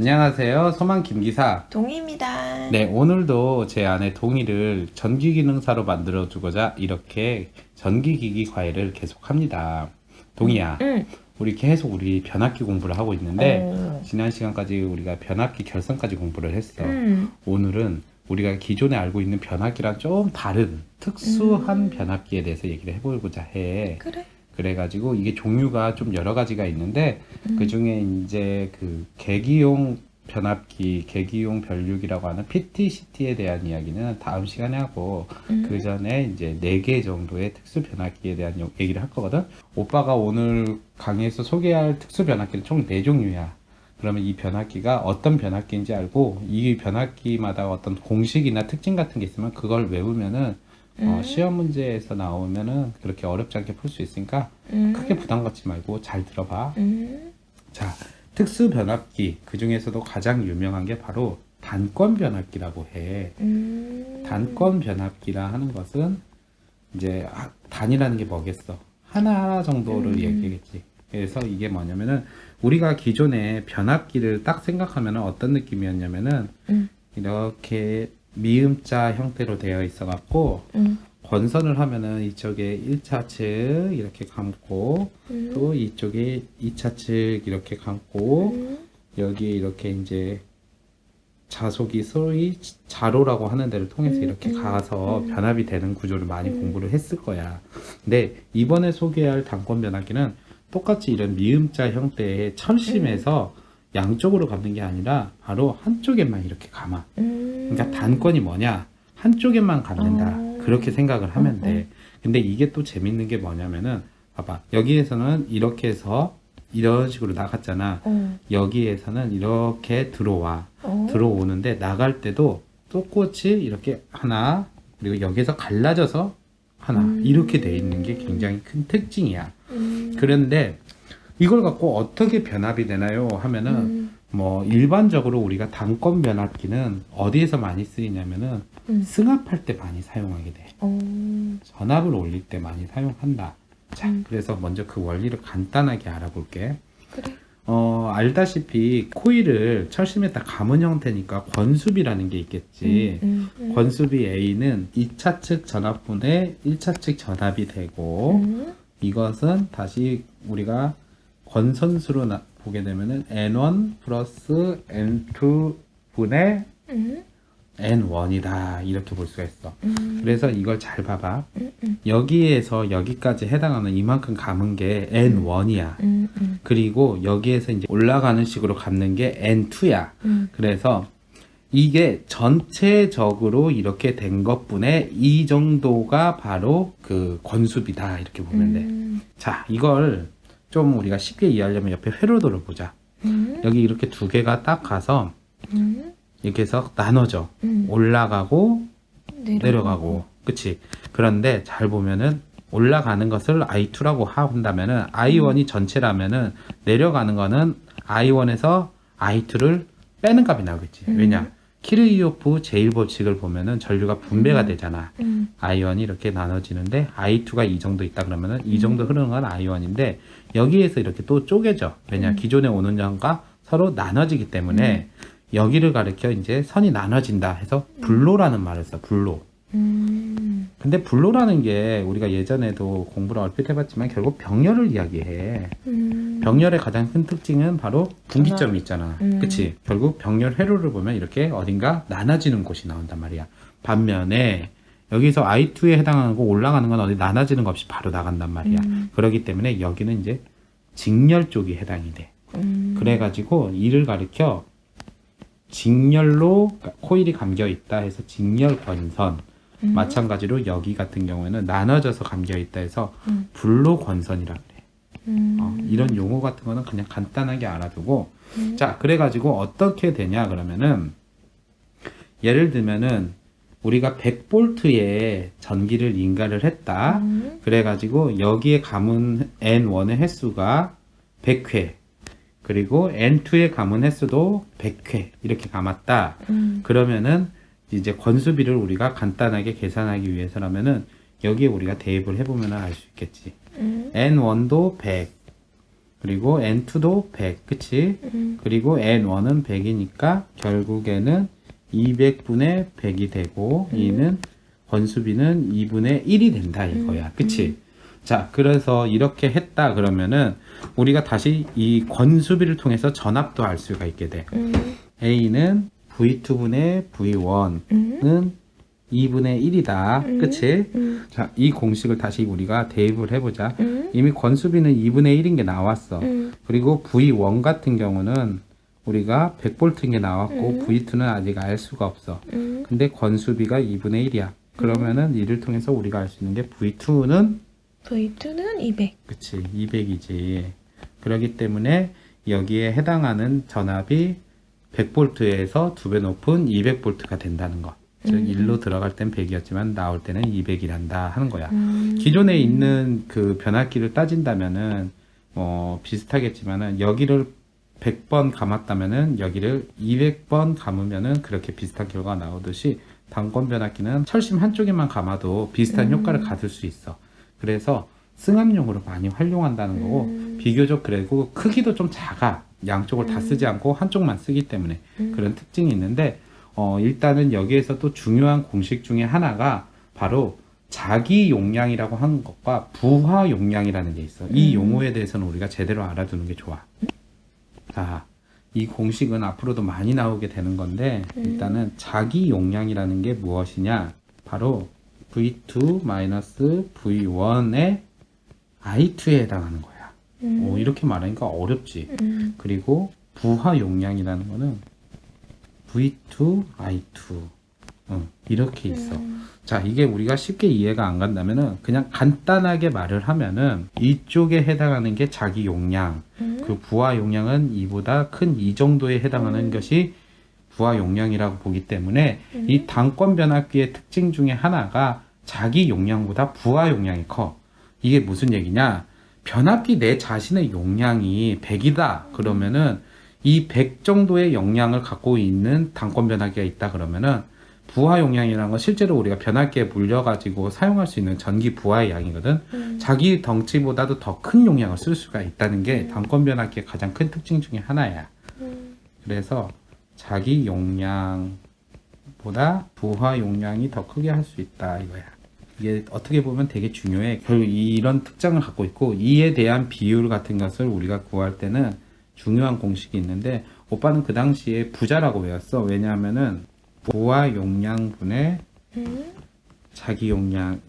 안녕하세요. 소만 김기사. 동희입니다. 네, 오늘도 제 아내 동의를 전기기능사로 만들어주고자 이렇게 전기기기 과외를 계속합니다. 동의야, 응. 우리 변압기 공부를 하고 있는데 어. 지난 시간까지 우리가 변압기 결성까지 공부를 했어. 응. 오늘은 우리가 기존에 알고 있는 변압기랑 좀 다른 특수한 변압기에 대해서 얘기를 해보고자 해. 그래. 그래가지고 이게 종류가 좀 여러 가지가 있는데 그 중에 이제 그 계기용 변압기, 계기용 변류기라고 하는 PTCT에 대한 이야기는 다음 시간에 하고 그 전에 이제 4개 정도의 특수 변압기에 대한 얘기를 할 거거든. 오빠가 오늘 강의에서 소개할 특수 변압기는 총 4종류야. 그러면 이 변압기가 어떤 변압기인지 알고 이 변압기마다 어떤 공식이나 특징 같은 게 있으면 그걸 외우면은 시험 문제에서 나오면은 그렇게 어렵지 않게 풀 수 있으니까 크게 부담 갖지 말고 잘 들어봐. 자, 특수 변압기 그 중에서도 가장 유명한 게 바로 단권 변압기라고 해. 단권 변압기라 하는 것은 이제 단이라는 게 뭐겠어? 하나 정도를 얘기하겠지. 그래서 이게 뭐냐면은 우리가 기존에 변압기를 딱 생각하면은 어떤 느낌이었냐면은 이렇게 미음자 형태로 되어 있어 갖고 권선을 하면은 이쪽에 1차 측 이렇게 감고 또 이쪽에 2차 측 이렇게 감고 여기 이렇게 이제 자속이 소위 자로라고 하는 데를 통해서 이렇게 가서 변압이 되는 구조를 많이 공부를 했을 거야. 근데 이번에 소개할 단권 변압기는 똑같이 이런 미음자 형태의 철심에서 양쪽으로 감는 게 아니라 바로 한쪽에만 이렇게 감아. 그러니까 단권이 뭐냐? 한쪽에만 감는다. 그렇게 생각을 하면 돼. 근데 이게 또 재밌는 게 뭐냐면은 봐봐. 여기에서는 이렇게 해서 이런 식으로 나갔잖아. 여기에서는 이렇게 들어와. 들어오는데 나갈 때도 똑같이 이렇게 하나, 그리고 여기서 갈라져서 하나, 이렇게 돼 있는 게 굉장히 큰 특징이야. 그런데 이걸 갖고 어떻게 변압이 되나요? 하면은 뭐 일반적으로 우리가 단권 변압기는 어디에서 많이 쓰이냐면은 승합할 때 많이 사용하게 돼. 전압을 올릴 때 많이 사용한다. 자, 그래서 먼저 그 원리를 간단하게 알아볼게. 그래. 알다시피 코일을 철심에다 감은 형태니까 권수비라는 게 있겠지. 권수비 A는 2차 측 전압분의 1차 측 전압이 되고 이것은 다시 우리가 권선수로 보게 되면은 N1 플러스 N2 분의 N1이다 이렇게 볼 수가 있어. 그래서 이걸 잘 봐봐. 여기에서 여기까지 해당하는 이만큼 감은 게 N1이야. 그리고 여기에서 이제 올라가는 식으로 감는 게 N2야. 그래서 이게 전체적으로 이렇게 된 것분의 이 정도가 바로 그 권수비다 이렇게 보면 돼. 자, 이걸 좀 우리가 쉽게 이해하려면 옆에 회로도를 보자. 여기 이렇게 두 개가 딱 가서 이렇게 해서 나눠져. 올라가고 내려가고. 그치? 그런데 잘 보면은 올라가는 것을 I2라고 한다면은 I1이 전체라면은 내려가는 거는 I1에서 I2를 빼는 값이 나오겠지. 왜냐? 키르이오프 제1법칙을 보면은 전류가 분배가 되잖아. I1이 이렇게 나눠지는데 I2가 이 정도 있다 그러면은 이 정도 흐르는 건 I1인데 여기에서 이렇게 또 쪼개져. 왜냐? 기존에 오는 점과 서로 나눠지기 때문에 여기를 가리켜 이제 선이 나눠진다 해서 불로라는 말을 써. 불로. 근데 불로라는 게 우리가 예전에도 공부를 얼핏 해봤지만 결국 병렬을 이야기해. 병렬의 가장 큰 특징은 바로 분기점이 있잖아. 그치? 결국 병렬 회로를 보면 이렇게 어딘가 나눠지는 곳이 나온단 말이야. 반면에 여기서 I2에 해당하는 거 올라가는 건 어디 나눠지는 거 없이 바로 나간단 말이야. 그렇기 때문에 여기는 이제 직렬 쪽이 해당이 돼. 그래가지고 이를 가리켜 직렬로 코일이 감겨 있다 해서 직렬 권선. 마찬가지로 여기 같은 경우에는 나눠져서 감겨 있다 해서 불로 권선이라 그래. 이런 용어 같은 거는 그냥 간단하게 알아두고 자, 그래가지고 어떻게 되냐 그러면은 예를 들면은 우리가 100볼트에 전기를 인가를 했다. 그래가지고 여기에 감은 N1의 횟수가 100회 그리고 N2의 감은 횟수도 100회 이렇게 감았다. 그러면은 이제 권수비를 우리가 간단하게 계산하기 위해서라면은 여기에 우리가 대입을 해보면 알 수 있겠지. N1도 100 그리고 N2도 100, 그치? 그리고 N1은 100이니까 결국에는 200분의 100이 되고 이는 권수비는 2분의 1이 된다 이거야. 그치? 자, 그래서 이렇게 했다 그러면은 우리가 다시 이 권수비를 통해서 전압도 알 수가 있게 돼. A는 V2분의 V1은 2분의 1이다. 그치? 자, 이 공식을 다시 우리가 대입을 해보자. 이미 권수비는 2분의 1인 게 나왔어. 그리고 V1 같은 경우는 우리가 100V인 게 나왔고 V2는 아직 알 수가 없어. 근데 권수비가 2분의 1이야. 그러면은 이를 통해서 우리가 알 수 있는 게 V2는 200. 그치, 200이지. 그렇기 때문에 여기에 해당하는 전압이 100V에서 2배 높은 200V가 된다는 거. 즉 1로 들어갈 땐 100이었지만 나올 때는 200이란다 하는 거야. 기존에 있는 그 변압기를 따진다면은 비슷하겠지만은 여기를 100번 감았다면은 여기를 200번 감으면은 그렇게 비슷한 결과가 나오듯이 단권 변압기는 철심 한쪽에만 감아도 비슷한 효과를 가질 수 있어. 그래서 승합용으로 많이 활용한다는 거고 비교적 그리고 크기도 좀 작아. 양쪽을 다 쓰지 않고 한쪽만 쓰기 때문에 그런 특징이 있는데 일단은 여기에서 또 중요한 공식 중에 하나가 바로 자기 용량이라고 하는 것과 부하 용량이라는 게 있어. 이 용어에 대해서는 우리가 제대로 알아두는 게 좋아. 자, 이 공식은 앞으로도 많이 나오게 되는 건데 일단은 자기 용량이라는 게 무엇이냐? 바로 V2-V1의 I2에 해당하는 거야. 이렇게 말하니까 어렵지. 그리고 부하 용량이라는 거는 V2, I2 이렇게 있어. 자, 이게 우리가 쉽게 이해가 안 간다면은 그냥 간단하게 말을 하면은 이쪽에 해당하는 게 자기 용량, 그 부하 용량은 이보다 큰 이 정도에 해당하는 것이 부하 용량이라고 보기 때문에 이 단권 변압기의 특징 중에 하나가 자기 용량보다 부하 용량이 커. 이게 무슨 얘기냐? 변압기 내 자신의 용량이 100이다 그러면은 이 100 정도의 용량을 갖고 있는 단권 변압기가 있다 그러면은 부하 용량이라는 건 실제로 우리가 변압기에 물려가지고 사용할 수 있는 전기 부하의 양이거든. 자기 덩치보다도 더 큰 용량을 쓸 수가 있다는 게 단권 변압기의 가장 큰 특징 중에 하나야. 그래서 자기 용량보다 부하 용량이 더 크게 할 수 있다 이거야. 이게 어떻게 보면 되게 중요해. 결국 이런 특징을 갖고 있고 이에 대한 비율 같은 것을 우리가 구할 때는 중요한 공식이 있는데 오빠는 그 당시에 부자라고 외웠어. 왜냐하면은 부하 용량분의 자기 용량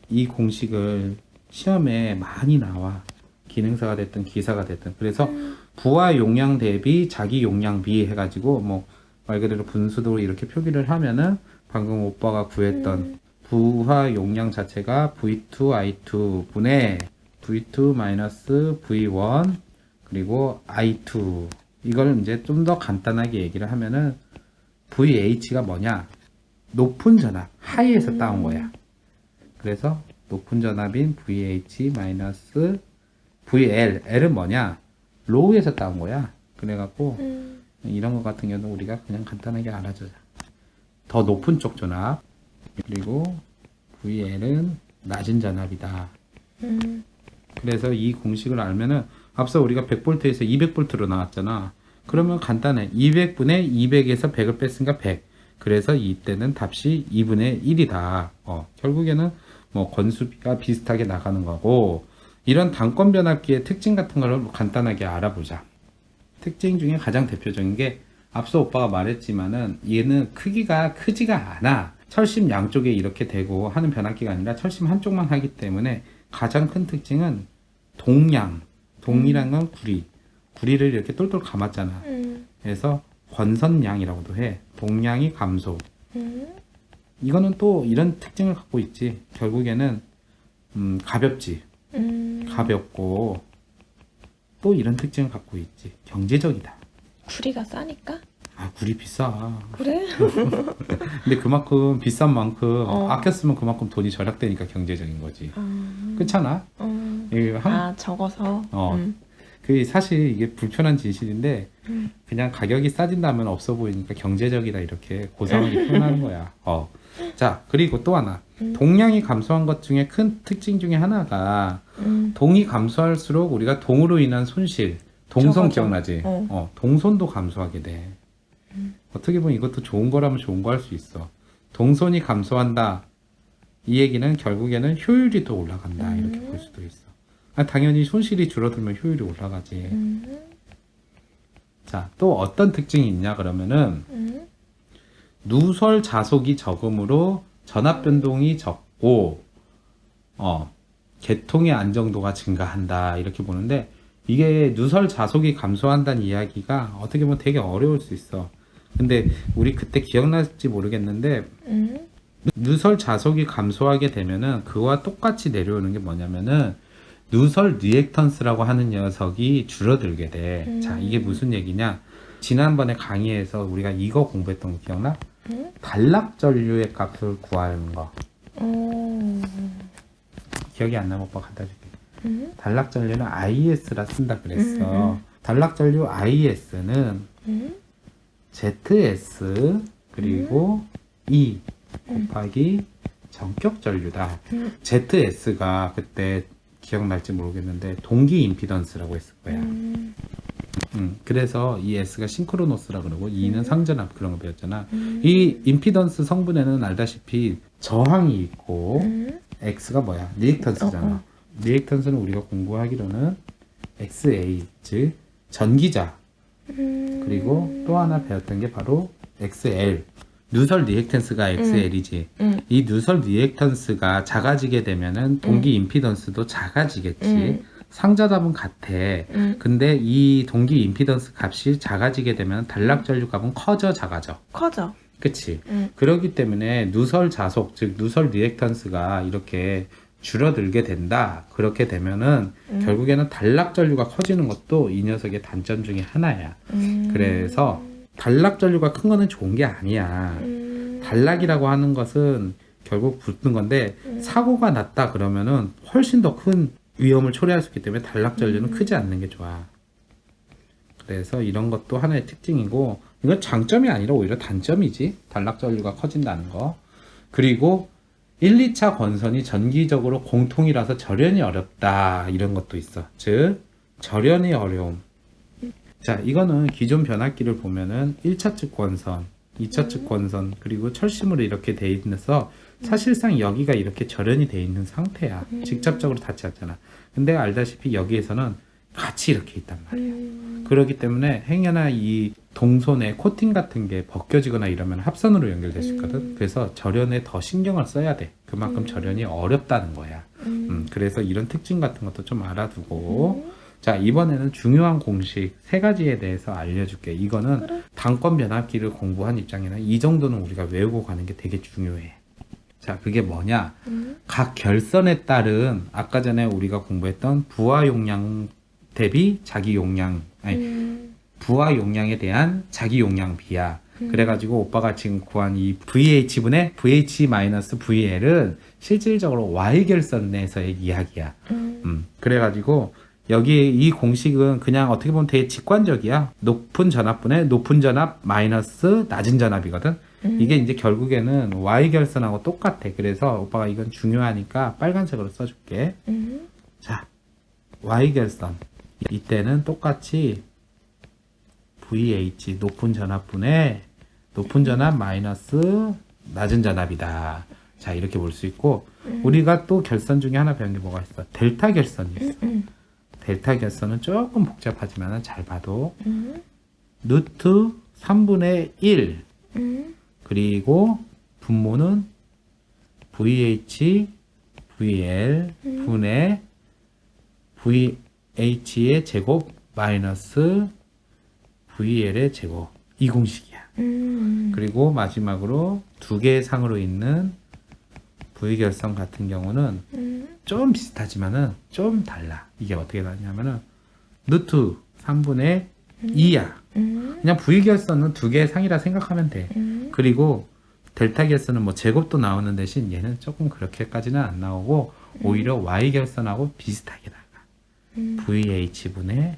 이 공식을 시험에 많이 나와. 기능사가 됐든 기사가 됐든. 그래서 부하 용량 대비 자기 용량 비 해가지고 뭐 말 그대로 분수도 이렇게 표기를 하면은 방금 오빠가 구했던 부하 용량 자체가 V2, I2분의 V2-V1 그리고 I2 이걸 이제 좀 더 간단하게 얘기를 하면은 VH가 뭐냐? 높은 전압, 하이에서 따온 거야. 그래서 높은 전압인 VH-VL, L은 뭐냐? 로우에서 따온 거야. 그래갖고 이런 것 같은 경우는 우리가 그냥 간단하게 알아줘자. 더 높은 쪽 전압, 그리고 VL은 낮은 전압이다. 그래서 이 공식을 알면은 앞서 우리가 100V에서 200V로 나왔잖아. 그러면 간단해. 200분의 200에서 100을 뺐으니까 100. 그래서 이때는 답이 2분의 1이다. 결국에는 뭐 건수비가 비슷하게 나가는 거고 이런 단권 변압기의 특징 같은 걸 간단하게 알아보자. 특징 중에 가장 대표적인 게 앞서 오빠가 말했지만은 얘는 크기가 크지가 않아. 철심 양쪽에 이렇게 대고 하는 변압기가 아니라 철심 한쪽만 하기 때문에 가장 큰 특징은 동량. 동이란 건 구리를 이렇게 똘똘 감았잖아. 그래서 권선량이라고도 해. 동량이 감소. 이거는 또 이런 특징을 갖고 있지. 결국에는 가볍지. 가볍고 또 이런 특징을 갖고 있지. 경제적이다. 구리가 싸니까? 아, 구리 비싸. 그래? 근데 그만큼 비싼 만큼 아껴 쓰면 그만큼 돈이 절약되니까 경제적인 거지. 그렇잖아? 적어서? 그 사실 이게 불편한 진실인데 그냥 가격이 싸진다면 없어 보이니까 경제적이다 이렇게 고상하게 표현하는 거야. 자, 그리고 또 하나. 동량이 감소한 것 중에 큰 특징 중에 하나가 동이 감소할수록 우리가 동으로 인한 손실, 동손 적어져. 기억나지? 동손도 감소하게 돼. 어떻게 보면 이것도 좋은 거라면 좋은 거 할 수 있어. 동손이 감소한다. 이 얘기는 결국에는 효율이 더 올라간다. 이렇게 볼 수도 있어. 당연히 손실이 줄어들면 효율이 올라가지. 자, 또 어떤 특징이 있냐 그러면은 누설 자속이 적음으로 전압 변동이 적고 계통의 안정도가 증가한다. 이렇게 보는데 이게 누설 자속이 감소한다는 이야기가 어떻게 보면 되게 어려울 수 있어. 근데 우리 그때 기억날지 모르겠는데 누설 자속이 감소하게 되면은 그와 똑같이 내려오는 게 뭐냐면은 누설 리액턴스라고 하는 녀석이 줄어들게 돼. 자, 이게 무슨 얘기냐? 지난번에 강의에서 우리가 이거 공부했던 거 기억나? 단락 전류의 값을 구하는 거. 기억이 안 나면 오빠 갖다 줄게. 단락 전류는 IS라 쓴다 그랬어. 단락 전류 IS는 ZS 그리고 E 곱하기 전격 전류다. ZS가 그때 기억날지 모르겠는데 동기 임피던스라고 했을 거야. 그래서 이 S가 싱크로노스라 그러고 E는 상전압 그런 거 배웠잖아. 이 임피던스 성분에는 알다시피 저항이 있고 X가 뭐야? 리액턴스잖아. 리액턴스는 우리가 공부하기로는 XA 즉 전기자 그리고 또 하나 배웠던 게 바로 XL 누설 리액턴스가 XL이지. 이 누설 리액턴스가 작아지게 되면은 동기 임피던스도 작아지겠지. 상자답은 같아. 근데 이 동기 임피던스 값이 작아지게 되면 단락 전류 값은 커져 작아져. 커져. 그치? 그렇기 때문에 누설 자속 즉 누설 리액턴스가 이렇게 줄어들게 된다. 그렇게 되면은 결국에는 단락 전류가 커지는 것도 이 녀석의 단점 중에 하나야. 그래서 단락 전류가 큰 거는 좋은 게 아니야. 단락이라고 하는 것은 결국 붙는 건데 사고가 났다 그러면은 훨씬 더 큰 위험을 초래할 수 있기 때문에 단락 전류는 크지 않는 게 좋아. 그래서 이런 것도 하나의 특징이고 이건 장점이 아니라 오히려 단점이지. 단락 전류가 커진다는 거. 그리고 1, 2차 건선이 전기적으로 공통이라서 절연이 어렵다. 이런 것도 있어. 즉 절연의 어려움. 자, 이거는 기존 변압기를 보면은 1차 측 권선, 2차 측 권선, 그리고 철심으로 이렇게 돼 있어서 사실상 여기가 이렇게 절연이 돼 있는 상태야. 직접적으로 닿지 않잖아. 근데 알다시피 여기에서는 같이 이렇게 있단 말이야. 그렇기 때문에 행여나 이 동손에 코팅 같은 게 벗겨지거나 이러면 합선으로 연결될 수 있거든. 그래서 절연에 더 신경을 써야 돼. 그만큼 절연이 어렵다는 거야. 그래서 이런 특징 같은 것도 좀 알아두고 자, 이번에는 중요한 공식 3가지에 대해서 알려줄게. 이거는 그래. 단권 변압기를 공부한 입장에는 이 정도는 우리가 외우고 가는 게 되게 중요해. 자, 그게 뭐냐? 각 결선에 따른 아까 전에 우리가 공부했던 부하 용량 대비 자기 용량, 아니 부하 용량에 대한 자기 용량 비야. 그래가지고 오빠가 지금 구한 이 VH분의 VH-VL은 실질적으로 Y결선에서의 이야기야. 그래가지고 여기 이 공식은 그냥 어떻게 보면 되게 직관적이야. 높은 전압분의 높은 전압 마이너스 낮은 전압이거든. 이게 이제 결국에는 Y결선하고 똑같아. 그래서 오빠가 이건 중요하니까 빨간색으로 써줄게. 자, Y결선. 이때는 똑같이 VH 높은 전압분의 높은 전압 마이너스 낮은 전압이다. 자, 이렇게 볼 수 있고 우리가 또 결선 중에 하나 배운 게 뭐가 있어? 델타 결선이 있어. 델타 결선은 조금 복잡하지만 잘 봐도 루트 3분의 1 그리고 분모는 VH VL 분의 VH의 제곱 마이너스 VL의 제곱 이 공식이야. 그리고 마지막으로 두 개의 상으로 있는 V결선 같은 경우는 좀 비슷하지만은 좀 달라. 이게 어떻게 다르냐면은 루트 3분의 2야. 그냥 V결선은 두 개의 상이라 생각하면 돼. 그리고 델타 결선은 뭐 제곱도 나오는 대신 얘는 조금 그렇게까지는 안 나오고 오히려 Y결선하고 비슷하게 나가. VH분의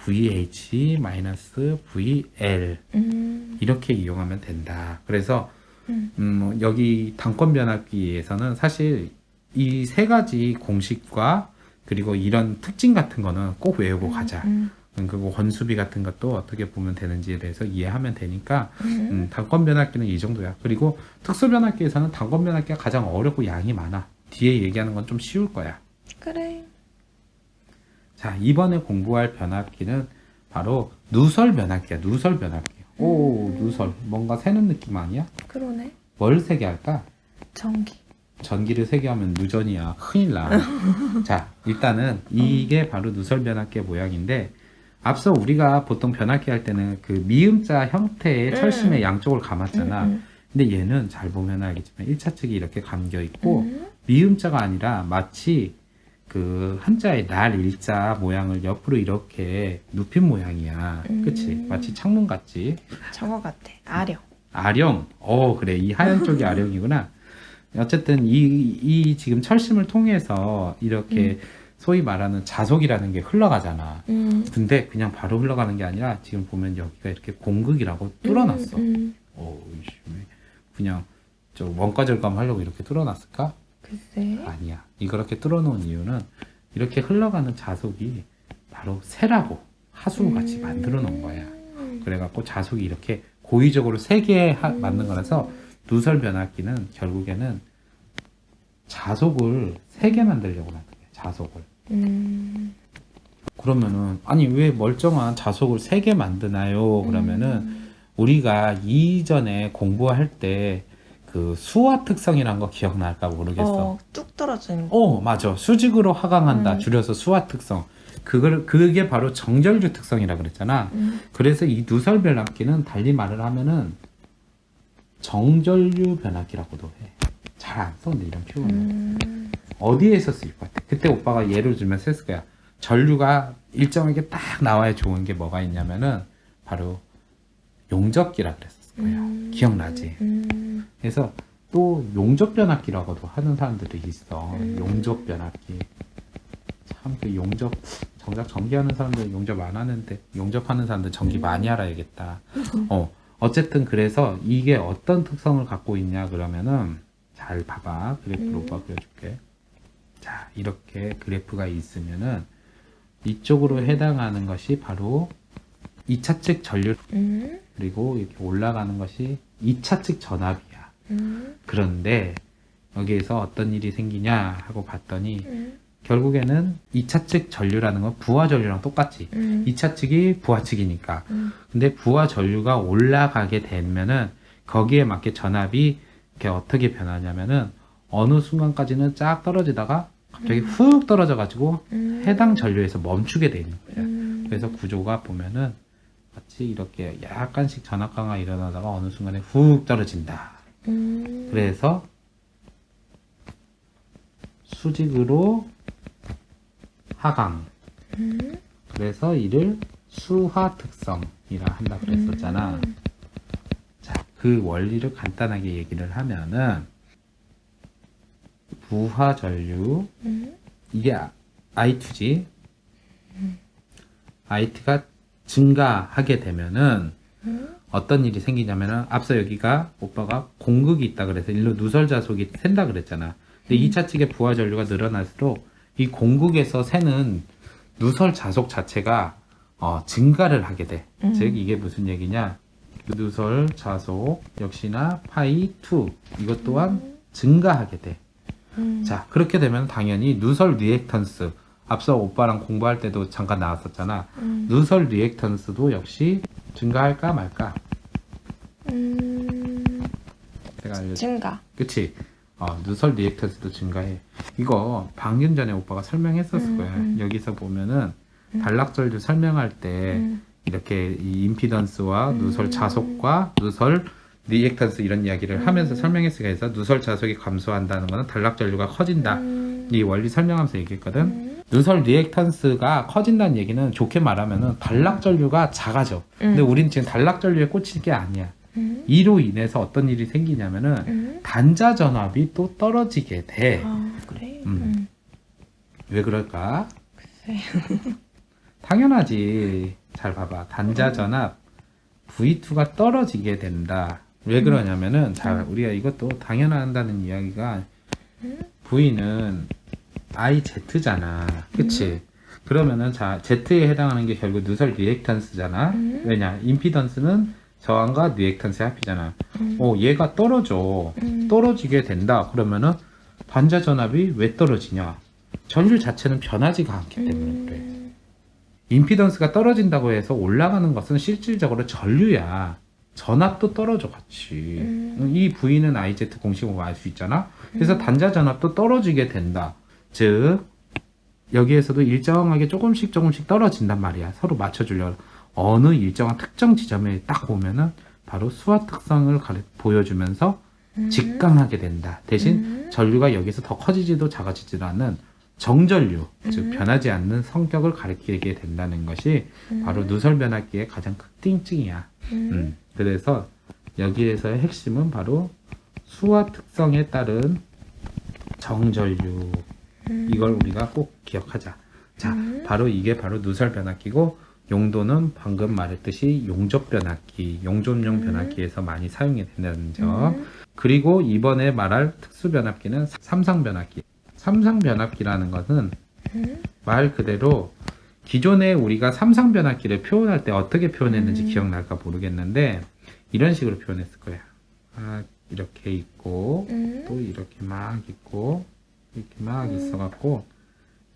VH 마이너스 VL 이렇게 이용하면 된다. 그래서 여기 단권 변압기에서는 사실 이 세 가지 공식과 그리고 이런 특징 같은 거는 꼭 외우고 가자. 그리고 권수비 같은 것도 어떻게 보면 되는지에 대해서 이해하면 되니까 단권 변압기는 이 정도야. 그리고 특수 변압기에서는 단권 변압기가 가장 어렵고 양이 많아. 뒤에 얘기하는 건 좀 쉬울 거야. 그래. 자, 이번에 공부할 변압기는 바로 누설 변압기야. 누설 변압기. 오, 누설. 뭔가 새는 느낌 아니야? 그러네. 뭘 세게 할까? 전기. 전기를 세게 하면 누전이야. 큰일 나. 자, 일단은 이게 바로 누설 변압기의 모양인데, 앞서 우리가 보통 변압기 할 때는 그 미음자 형태의 철심의 양쪽을 감았잖아. 근데 얘는 잘 보면 알겠지만 1차 측이 이렇게 감겨 있고 미음자가 아니라 마치 그 한자의 날 일자 모양을 옆으로 이렇게 눕힌 모양이야. 그치? 마치 창문 같지? 저거 같아. 아령. 아령. 그래. 이 하얀 쪽이 아령이구나. 어쨌든 이 지금 철심을 통해서 이렇게 소위 말하는 자속이라는 게 흘러가잖아. 근데 그냥 바로 흘러가는 게 아니라 지금 보면 여기가 이렇게 공극이라고 뚫어놨어. 그냥 저 원가 절감 하려고 이렇게 뚫어놨을까? 글쎄. 아니야. 이렇게 뚫어놓은 이유는 이렇게 흘러가는 자속이 바로 새라고 하수같이 만들어 놓은 거야. 그래갖고 자속이 이렇게 고의적으로 세게 만든 거라서 누설 변압기는 결국에는 자속을 세게 만들려고 만든 거야. 자속을. 그러면은 아니 왜 멀쩡한 자속을 세게 만드나요? 그러면은 우리가 이전에 공부할 때 그 수화 특성이란 거 기억날까 모르겠어. 뚝 떨어지는 거. 맞아. 수직으로 하강한다. 줄여서 수화 특성. 그게 바로 정전류 특성이라 그랬잖아. 그래서 이 누설 변압기는 달리 말을 하면은 정전류 변압기라고도 해. 잘 안 썼는데 이런 표현은. 어디에서 쓰일 것 같아? 그때 오빠가 예를 들면 썼을 거야. 전류가 일정하게 딱 나와야 좋은 게 뭐가 있냐면은 바로 용접기라 그랬을 거예요. 기억나지? 그래서 또 용접 변압기라고도 하는 사람들이 있어. 용접 변압기. 참 그 용접 정작 전기하는 사람들은 용접 안 하는데 용접하는 사람들 전기 많이 알아야겠다. 어쨌든 그래서 이게 어떤 특성을 갖고 있냐 그러면은 잘 봐봐. 그래프로 오빠 그려줄게. 자, 이렇게 그래프가 있으면은 이쪽으로 해당하는 것이 바로 2차 측 전류 그리고 이렇게 올라가는 것이 2차 측 전압이야. 그런데 여기에서 어떤 일이 생기냐 하고 봤더니 결국에는 2차 측 전류라는 건 부하 전류랑 똑같지. 2차 측이 부하 측이니까. 근데 부하 전류가 올라가게 되면은 거기에 맞게 전압이 이렇게 어떻게 변하냐면은 어느 순간까지는 쫙 떨어지다가 갑자기 훅 떨어져 가지고 해당 전류에서 멈추게 돼 있는 거야. 그래서 구조가 보면은 마치 이렇게 약간씩 전압 강화 일어나다가 어느 순간에 훅 떨어진다. 그래서 수직으로 하강. 그래서 이를 수화 특성이라 한다 그랬었잖아. 자, 그 원리를 간단하게 얘기를 하면은 부하 전류 이게 I2지. I2가 증가하게 되면은 어떤 일이 생기냐면은 앞서 여기가 오빠가 공극이 있다 그래서 일로 누설 자속이 샌다 그랬잖아. 근데 2차 측의 부하 전류가 늘어날수록 이 공극에서 새는 누설 자속 자체가 증가를 하게 돼. 즉 이게 무슨 얘기냐? 누설 자속 역시나 파이 2 이것 또한 증가하게 돼. 자, 그렇게 되면 당연히 누설 리액턴스 앞서 오빠랑 공부할 때도 잠깐 나왔었잖아. 누설 리액턴스도 역시 증가할까 말까? 내가 알려줄게. 증가. 그치? 누설 리액턴스도 증가해. 이거 방금 전에 오빠가 설명했었을 거야. 여기서 보면은 단락전류 설명할 때 이렇게 이 임피던스와 누설 자속과 누설 리액턴스 이런 이야기를 하면서 설명했으니까 해서 누설 자속이 감소한다는 거는 단락전류가 커진다. 이 원리 설명하면서 얘기했거든. 누설 리액턴스가 커진다는 얘기는 좋게 말하면은 단락전류가 작아져. 근데 우린 지금 단락전류에 꽂힐 게 아니야. 이로 인해서 어떤 일이 생기냐면은 단자 전압이 또 떨어지게 돼. 그래? 왜 그럴까? 글쎄. 당연하지. 잘 봐봐. 단자 전압 V2가 떨어지게 된다. 왜 그러냐면은 자, 우리가 이것도 당연한다는 이야기가 V는 IZ잖아. 그치? 그러면은 자, Z에 해당하는 게 결국 누설 리액턴스잖아. 왜냐? 임피던스는 저항과 리액턴스의 합이잖아. 얘가 떨어져. 떨어지게 된다. 그러면은 반자 전압이 왜 떨어지냐? 전류 자체는 변하지가 않기 때문에 그래. 임피던스가 떨어진다고 해서 올라가는 것은 실질적으로 전류야. 전압도 떨어져 같이. 이 V는 IZ 공식으로 알 수 있잖아. 그래서 단자 전압도 떨어지게 된다. 즉 여기에서도 일정하게 조금씩 떨어진단 말이야. 서로 맞춰주려고. 어느 일정한 특정 지점에 딱 오면은 바로 수화 특성을 보여주면서 직강하게 된다. 대신 전류가 여기서 더 커지지도 작아지지도 않는 정전류, 즉 변하지 않는 성격을 가리키게 된다는 것이 바로 누설 변압기의 가장 특징이야. 그래서 여기에서의 핵심은 바로 수화 특성에 따른 정전류. 이걸 우리가 꼭 기억하자. 자, 바로 이게 바로 누설 변압기고, 용도는 방금 말했듯이 용접 변압기, 용접용 변압기에서 많이 사용이 된다는 점. 그리고 이번에 말할 특수 변압기는 삼상 변압기. 삼상 변압기라는 것은 말 그대로 기존에 우리가 삼상 변압기를 표현할 때 어떻게 표현했는지 기억날까 모르겠는데 이런 식으로 표현했을 거야. 이렇게 있고 또 이렇게 막 있고 이렇게 막 있어갖고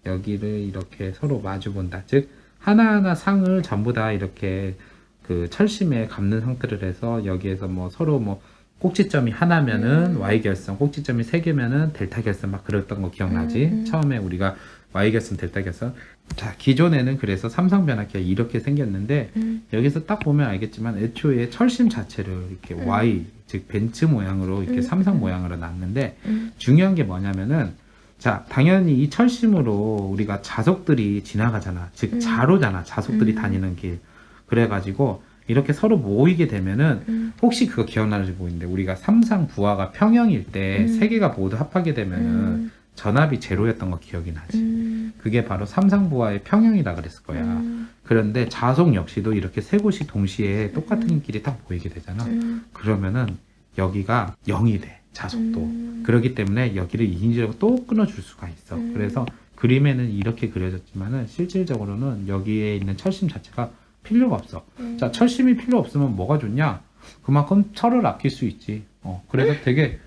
여기를 이렇게 서로 마주 본다. 즉 하나하나 상을 전부 다 이렇게 그 철심에 감는 상태를 해서 여기에서 뭐 서로 뭐 꼭지점이 하나면은 Y 결선, 꼭지점이 세 개면은 델타 결선 막 그랬던 거 기억나지? 처음에 우리가 Y 결선, 델타 결선. 자, 기존에는 그래서 삼상 변압기가 이렇게 생겼는데 여기서 딱 보면 알겠지만 애초에 철심 자체를 이렇게 Y, 즉 벤츠 모양으로 이렇게 삼상 모양으로 놨는데 중요한 게 뭐냐면은 자, 당연히 이 철심으로 우리가 자석들이 지나가잖아. 즉 자로잖아. 자석들이 다니는 길. 그래가지고 이렇게 서로 모이게 되면은 혹시 그거 기억나는지 모르겠는데 우리가 삼상 부하가 평형일 때 세 개가 모두 합하게 되면은 전압이 제로였던 거 기억이 나지. 그게 바로 삼상 부하의 평형이라 그랬을 거야. 그런데 자석 역시도 이렇게 세 곳이 동시에 똑같은 길이 딱 보이게 되잖아. 그러면은 여기가 0이 돼. 자석도. 그렇기 때문에 여기를 인위적으로 또 끊어줄 수가 있어. 그래서 그림에는 이렇게 그려졌지만은 실질적으로는 여기에 있는 철심 자체가 필요가 없어. 자, 철심이 필요 없으면 뭐가 좋냐? 그만큼 철을 아낄 수 있지. 그래서 되게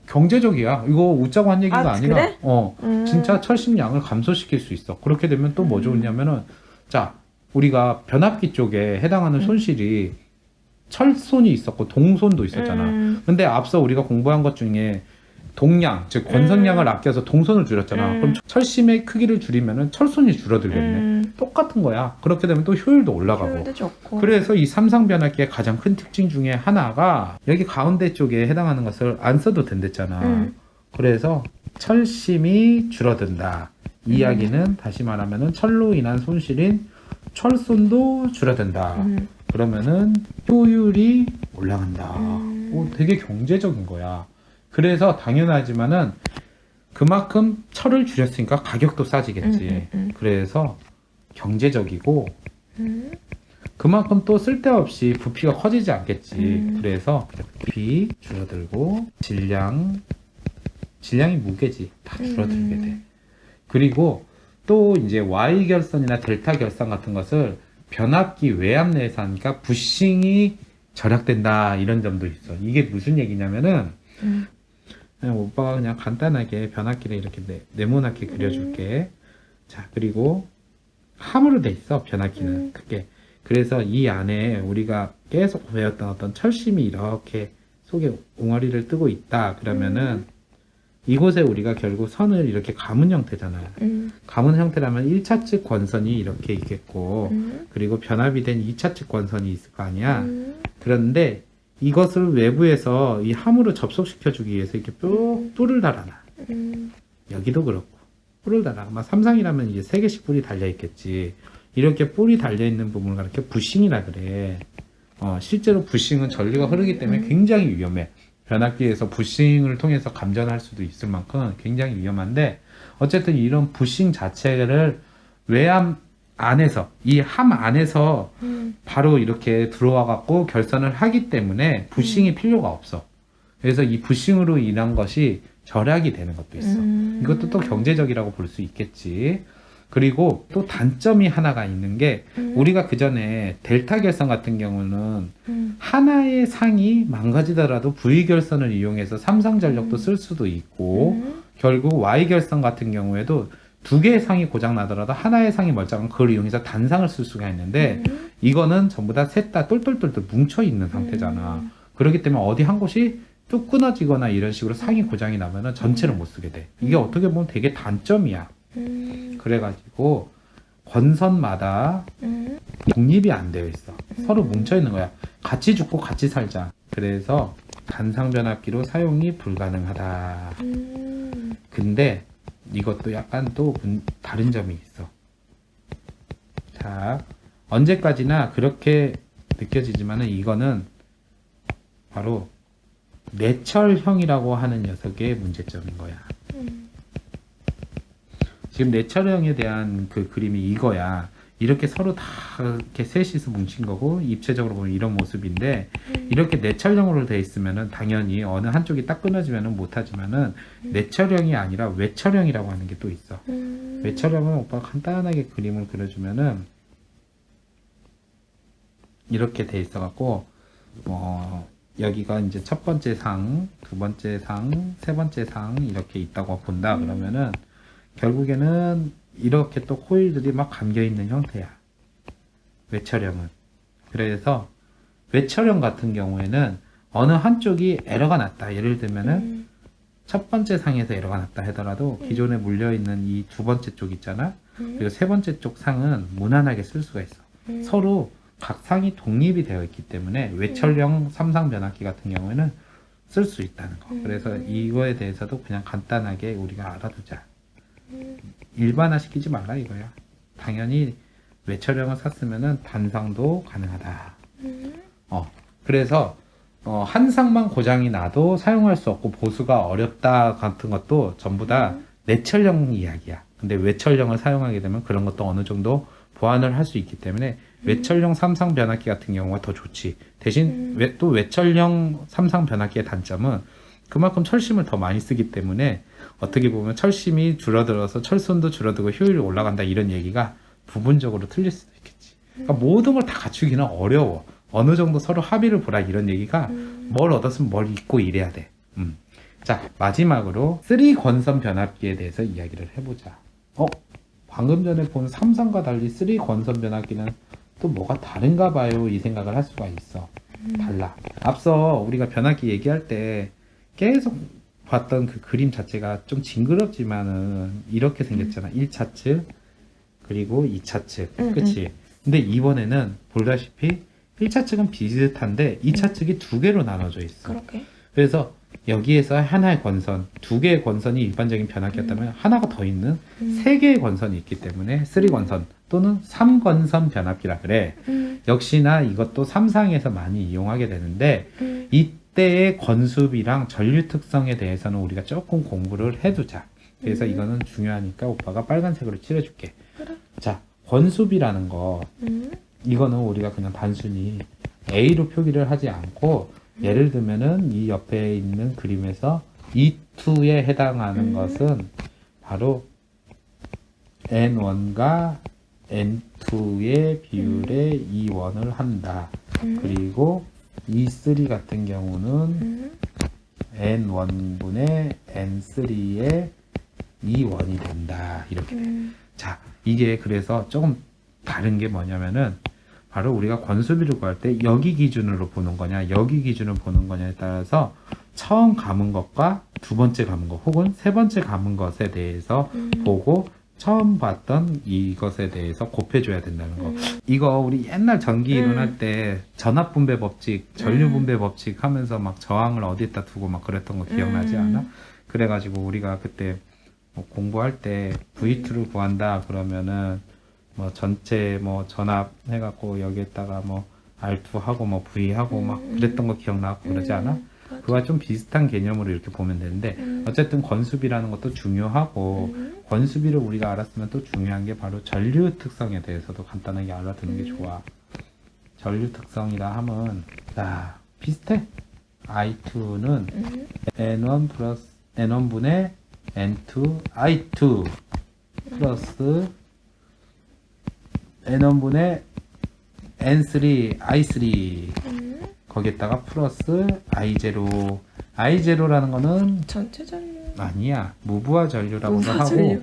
경제적이야. 이거 웃자고 한 얘기가 아니라 그래? 진짜 철심 양을 감소시킬 수 있어. 그렇게 되면 또 뭐 좋냐면은 자, 우리가 변압기 쪽에 해당하는 손실이 철손이 있었고 동손도 있었잖아. 근데 앞서 우리가 공부한 것 중에 동량, 즉 권선량을 아껴서 동선을 줄였잖아. 그럼 철심의 크기를 줄이면은 철손이 줄어들겠네. 똑같은 거야. 그렇게 되면 또 효율도 올라가고. 효율도 좋고. 그래서 이 삼상 변압기의 가장 큰 특징 중에 하나가 여기 가운데 쪽에 해당하는 것을 안 써도 된댔잖아. 그래서 철심이 줄어든다. 이 이야기는 다시 말하면은 철로 인한 손실인 철손도 줄어든다. 그러면은 효율이 올라간다. 되게 경제적인 거야. 그래서 당연하지만은 그만큼 철을 줄였으니까 가격도 싸지겠지. 그래서 경제적이고 그만큼 또 쓸데없이 부피가 커지지 않겠지. 그래서 부피 줄어들고 질량이 무게지. 다 줄어들게 돼. 그리고 또 이제 Y 결선이나 델타 결선 같은 것을 변압기 외압 내에서 하니까 부싱이 절약된다. 이런 점도 있어. 이게 무슨 얘기냐면은 그냥 오빠가 그냥 간단하게 변압기를 이렇게 네모나게 그려줄게. 자, 그리고 함으로 돼 있어. 변압기는 크게. 그래서 이 안에 우리가 계속 배웠던 어떤 철심이 이렇게 속에 옹알이를 뜨고 있다. 그러면은 이곳에 우리가 결국 선을 이렇게 감은 형태잖아요. 감은 형태라면 1차 측 권선이 이렇게 있겠고 그리고 변압이 된 2차 측 권선이 있을 거 아니야. 그런데 이것을 외부에서 이 함으로 접속시켜주기 위해서 이렇게 쭉 뿔을 달아놔. 여기도 그렇고 뿔을 달아. 아마 삼상이라면 이제 3개씩 뿔이 달려있겠지. 이렇게 뿔이 달려있는 부분을 이렇게 부싱이라 그래. 실제로 부싱은 전류가 흐르기 때문에 굉장히 위험해. 변압기에서 부싱을 통해서 감전할 수도 있을 만큼 굉장히 위험한데 어쨌든 이런 부싱 자체를 외압 안에서 이 함 안에서 바로 이렇게 들어와 갖고 결선을 하기 때문에 부싱이 필요가 없어. 그래서 이 부싱으로 인한 것이 절약이 되는 것도 있어. 이것도 또 경제적이라고 볼 수 있겠지. 그리고 또 단점이 하나가 있는 게 우리가 그 전에 델타 결선 같은 경우는 하나의 상이 망가지더라도 V 결선을 이용해서 삼상 전력도 쓸 수도 있고 결국 Y 결선 같은 경우에도 두 개의 상이 고장 나더라도 하나의 상이 멀쩡한 그걸 이용해서 단상을 쓸 수가 있는데 이거는 전부 다 셋 다 똘똘똘똘 뭉쳐 있는 상태잖아. 그렇기 때문에 어디 한 곳이 뚝 끊어지거나 이런 식으로 상이 고장이 나면은 전체를 못 쓰게 돼. 이게 어떻게 보면 되게 단점이야. 그래가지고 권선마다 독립이 안 되어 있어. 서로 뭉쳐 있는 거야. 같이 죽고 같이 살자. 그래서 단상 변압기로 사용이 불가능하다. 근데 이것도 약간 또 다른 점이 있어. 자, 언제까지나 그렇게 느껴지지만은 이거는 바로 내철형이라고 하는 녀석의 문제점인 거야. 지금 내철형에 대한 그 그림이 이거야. 이렇게 서로 다 이렇게 셋이서 뭉친 거고 입체적으로 보면 이런 모습인데 이렇게 내철형으로 돼 있으면은 당연히 어느 한쪽이 딱 끊어지면은 못하지만은 내철형이 아니라 외철형이라고 하는 게 또 있어. 외철형은 오빠가 간단하게 그림을 그려주면은 이렇게 돼 있어갖고 여기가 이제 첫 번째 상, 두 번째 상, 세 번째 상 이렇게 있다고 본다 그러면은 결국에는 이렇게 또 코일들이 막 감겨 있는 형태야. 외철형은. 그래서 외철형 같은 경우에는 어느 한쪽이 에러가 났다. 예를 들면은 첫 번째 상에서 에러가 났다 하더라도 기존에 물려 있는 이 두 번째 쪽 있잖아. 그리고 세 번째 쪽 상은 무난하게 쓸 수가 있어. 서로 각 상이 독립이 되어 있기 때문에 외철형 삼상 변압기 같은 경우에는 쓸 수 있다는 거. 그래서 이거에 대해서도 그냥 간단하게 우리가 알아두자. 일반화 시키지 말라 이거야. 당연히 외철형을 샀으면은 단상도 가능하다. 그래서 한 상만 고장이 나도 사용할 수 없고 보수가 어렵다 같은 것도 전부 다 내철형 이야기야. 근데 외철형을 사용하게 되면 그런 것도 어느 정도 보완을 할 수 있기 때문에 외철형 삼상 변압기 같은 경우가 더 좋지. 대신 또 외철형 삼상 변압기의 단점은 그만큼 철심을 더 많이 쓰기 때문에 어떻게 보면 철심이 줄어들어서 철손도 줄어들고 효율이 올라간다 이런 얘기가 부분적으로 틀릴 수도 있겠지. 그러니까 모든 걸 다 갖추기는 어려워. 어느 정도 서로 합의를 보라 이런 얘기가 뭘 얻었으면 뭘 잊고 이래야 돼. 자, 마지막으로 3권선 변압기에 대해서 이야기를 해보자. 방금 전에 본 삼성과 달리 3권선 변압기는 또 뭐가 다른가 봐요 이 생각을 할 수가 있어. 달라. 앞서 우리가 변압기 얘기할 때 계속 봤던 그 그림 자체가 좀 징그럽지만은 이렇게 생겼잖아. 1차 측 그리고 2차 측 그치? 근데 이번에는 보다시피 1차 측은 비슷한데 2차 측이 두 개로 나눠져 있어. 그렇게. 그래서 여기에서 하나의 권선, 두 개의 권선이 일반적인 변압기였다면 하나가 더 있는 세 개의 권선이 있기 때문에 3권선 또는 3권선 변압기라 그래. 역시나 이것도 삼상에서 많이 이용하게 되는데 이때의 권수비랑 전류 특성에 대해서는 우리가 조금 공부를 해두자. 그래서 이거는 중요하니까 오빠가 빨간색으로 칠해줄게. 그래. 자, 권수비라는 거 이거는 우리가 그냥 단순히 A로 표기를 하지 않고 예를 들면은 이 옆에 있는 그림에서 E2에 해당하는 것은 바로 N1과 N2의 비율의 E1을 한다. 그리고 E3 같은 경우는 N1분의 N3의 E1이 된다. 이렇게 돼. 자, 이게 그래서 조금 다른 게 뭐냐면은 바로 우리가 권수비를 구할 때 여기 기준으로 보는 거냐 여기 기준으로 보는 거냐에 따라서 처음 감은 것과 두 번째 감은 것 혹은 세 번째 감은 것에 대해서 보고 처음 봤던 이것에 대해서 곱해줘야 된다는 거. 이거 우리 옛날 전기 이론할 때 전압분배 법칙, 전류분배 법칙 하면서 막 저항을 어디에다 두고 막 그랬던 거 기억나지 않아? 그래가지고 우리가 그때 뭐 공부할 때 V2를 구한다 그러면은 뭐 전체 뭐 전압 해갖고 여기에다가 뭐 R2 하고 뭐 V 하고 막 그랬던 거 기억나고 그러지 않아? 그와 좀 비슷한 개념으로 이렇게 보면 되는데 어쨌든 권수비라는 것도 중요하고 권수비를 우리가 알았으면 또 중요한 게 바로 전류 특성에 대해서도 간단하게 알아두는 게 좋아. 전류 특성이라 하면 비슷해. I2는 N1 플러스 N1분의 N2 I2 플러스 N1분의 N3 I3 거기에다가 플러스 I0라는 거는 전체 전류. 아니야 무부하 전류라고도 무부하 하고 전류.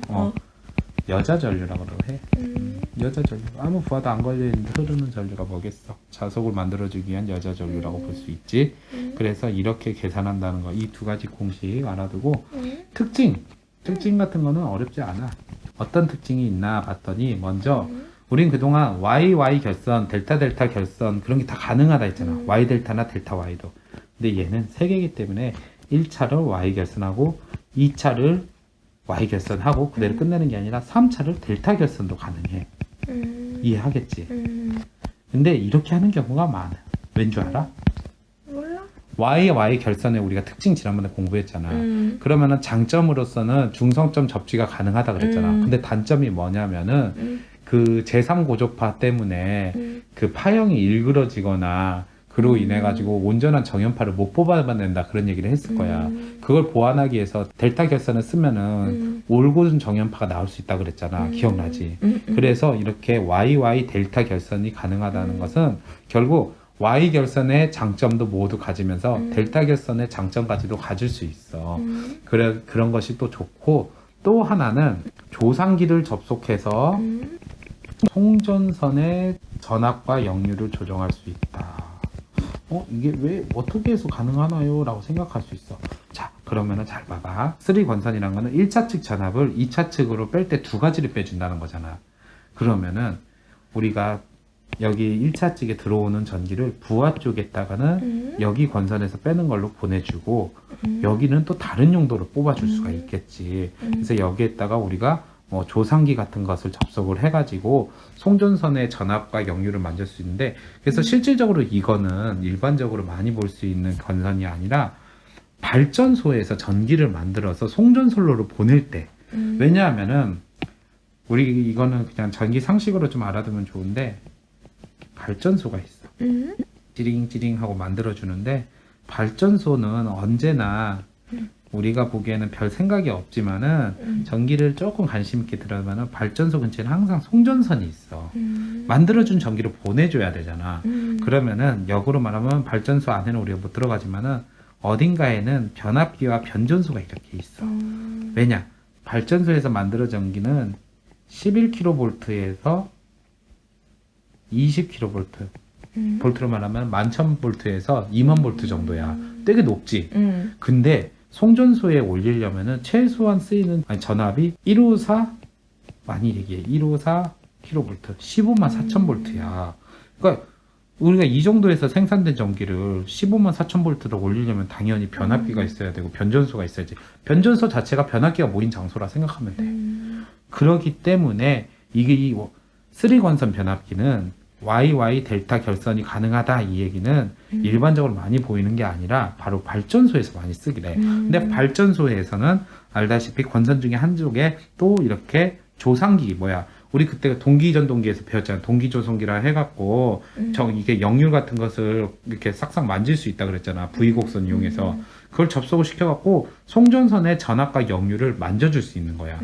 여자 전류라고도 해. 음. 여자 전류 아무 부하도 안 걸려있는데 흐르는 전류가 뭐겠어. 자석을 만들어주기 위한 여자 전류라고 볼 수 있지. 그래서 이렇게 계산한다는 거 이 두 가지 공식 알아두고 특징 같은 거는 어렵지 않아. 어떤 특징이 있나 봤더니 먼저 우린 그동안 Y 결선, 델타 결선 그런 게 다 가능하다 했잖아. Y 델타나 델타 Y도. 근데 얘는 세 개이기 때문에 1차를 Y 결선하고 2차를 Y 결선하고 그대로 끝내는 게 아니라 3차를 델타 결선도 가능해. 이해하겠지? 근데 이렇게 하는 경우가 많아. 왠 줄 알아? 몰라. Y 결선에 우리가 특징 지난번에 공부했잖아. 그러면은 장점으로서는 중성점 접지가 가능하다 그랬잖아. 근데 단점이 뭐냐면은 그 제3고조파 때문에 그 파형이 일그러지거나 그로 인해 가지고 온전한 정연파를 못 뽑아낸다 그런 얘기를 했을 거야. 그걸 보완하기 위해서 델타 결선을 쓰면은 올곧은 정연파가 나올 수 있다 그랬잖아. 기억나지? 그래서 이렇게 Y 델타 결선이 가능하다는 것은 결국 Y 결선의 장점도 모두 가지면서 델타 결선의 장점까지도 가질 수 있어. 그런 것이 또 좋고 또 하나는 조상기를 접속해서 송전선의 전압과 역류를 조정할 수 있다. 이게 왜 어떻게 해서 가능하나요? 라고 생각할 수 있어. 자, 그러면은 잘 봐봐. 3권선이란 거는 1차 측 전압을 2차 측으로 뺄 때 두 가지를 빼준다는 거잖아. 그러면은 우리가 여기 1차 측에 들어오는 전기를 부하 쪽에다가는 여기 권선에서 빼는 걸로 보내주고 여기는 또 다른 용도로 뽑아줄 수가 있겠지. 그래서 여기에다가 우리가 뭐 조상기 같은 것을 접속을 해가지고 송전선의 전압과 역류를 만들 수 있는데 그래서 실질적으로 이거는 일반적으로 많이 볼 수 있는 건선이 아니라 발전소에서 전기를 만들어서 송전선로로 보낼 때 왜냐하면은 우리 이거는 그냥 전기 상식으로 좀 알아두면 좋은데 발전소가 있어. 찌링찌링 하고 만들어주는데 발전소는 언제나 우리가 보기에는 별 생각이 없지만은 전기를 조금 관심 있게 들어가면은 발전소 근처에는 항상 송전선이 있어. 만들어준 전기를 보내줘야 되잖아. 그러면은 역으로 말하면 발전소 안에는 우리가 못 들어가지만은 어딘가에는 변압기와 변전소가 이렇게 있어. 왜냐? 발전소에서 만들어진 전기는 11kV에서 20kV 볼트로 말하면 11,000V에서 20,000V 정도야. 되게 높지. 근데 송전소에 올리려면은 최소한 쓰이는 전압이 154 많이 얘기해. 154 kV, 154,000V야. 그러니까 우리가 이 정도에서 생산된 전기를 154,000V로 올리려면 당연히 변압기가 있어야 되고 변전소가 있어야지. 변전소 자체가 변압기가 모인 장소라 생각하면 돼. 그렇기 때문에 이게 이 3권선 변압기는 Y 델타 결선이 가능하다 이 얘기는 일반적으로 많이 보이는 게 아니라 바로 발전소에서 많이 쓰기래. 근데 발전소에서는 알다시피 권선 중에 한쪽에 또 이렇게 조상기 우리 그때 동기전동기에서 배웠잖아. 동기조성기라 해갖고 이게 역류 같은 것을 이렇게 싹싹 만질 수 있다 그랬잖아. V곡선 이용해서 그걸 접속을 시켜갖고 송전선의 전압과 역류를 만져줄 수 있는 거야.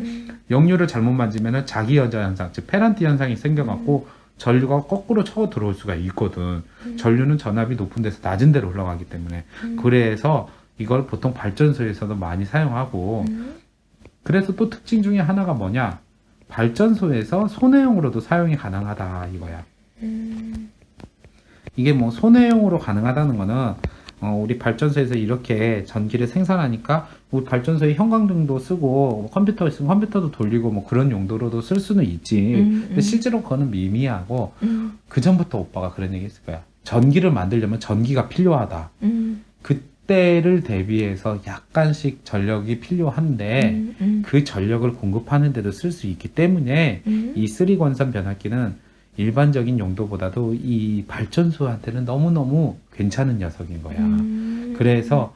역류를 잘못 만지면은 자기여자 현상, 즉 페란티 현상이 생겨갖고 전류가 거꾸로 쳐 들어올 수가 있거든. 전류는 전압이 높은 데서 낮은 데로 올라가기 때문에. 그래서 이걸 보통 발전소에서도 많이 사용하고 그래서 또 특징 중에 하나가 뭐냐? 발전소에서 소내용으로도 사용이 가능하다 이거야. 이게 뭐 소내용으로 가능하다는 거는 우리 발전소에서 이렇게 전기를 생산하니까 우리 발전소에 형광등도 쓰고 컴퓨터 있으면 컴퓨터도 돌리고 뭐 그런 용도로도 쓸 수는 있지. 근데 실제로 그거는 미미하고 그 전부터 오빠가 그런 얘기 했을 거야. 전기를 만들려면 전기가 필요하다. 그때를 대비해서 약간씩 전력이 필요한데 그 전력을 공급하는 데도 쓸 수 있기 때문에 이 3권선 변압기는 일반적인 용도보다도 이 발전소한테는 너무너무 괜찮은 녀석인 거야. 그래서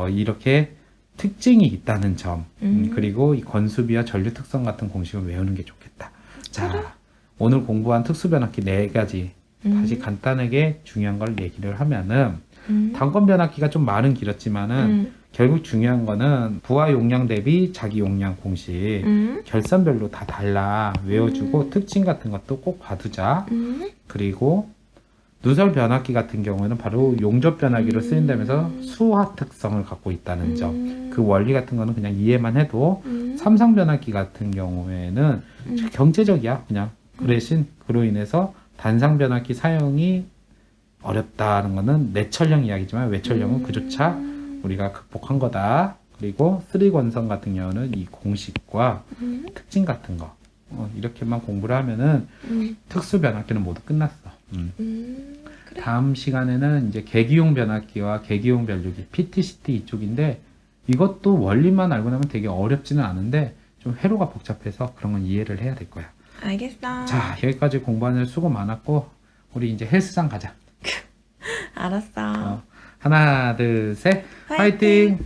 이렇게 특징이 있다는 점 그리고 이 건수비와 전류 특성 같은 공식을 외우는 게 좋겠다. 자, 오늘 공부한 특수변압기 4가지 다시 간단하게 중요한 걸 얘기를 하면은 단권 변압기가 좀 말은 길었지만은 결국 중요한 거는 부하 용량 대비 자기 용량 공식. 결선별로 다 달라. 외워주고 특징 같은 것도 꼭 봐두자. 그리고 누설 변압기 같은 경우는 바로 용접 변압기로 쓰인다면서 수화 특성을 갖고 있다는 점. 그 원리 같은 거는 그냥 이해만 해도 삼성 변압기 같은 경우에는 경제적이야. 그냥 그 대신 그로 인해서 단상 변압기 사용이 어렵다는 거는 내철형 이야기지만 외철형은 그조차 우리가 극복한 거다. 그리고 쓰리권성 같은 경우는 이 공식과 특징 같은 거 이렇게만 공부를 하면은 특수 변압기는 모두 끝났어. 그래. 다음 시간에는 이제 계기용 변압기와 계기용 변류기 PTCT 이쪽인데 이것도 원리만 알고 나면 되게 어렵지는 않은데 좀 회로가 복잡해서 그런 건 이해를 해야 될 거야. 알겠어. 자, 여기까지 공부하는 수고 많았고 우리 이제 헬스장 가자. 알았어. 하나, 둘, 셋, 화이팅!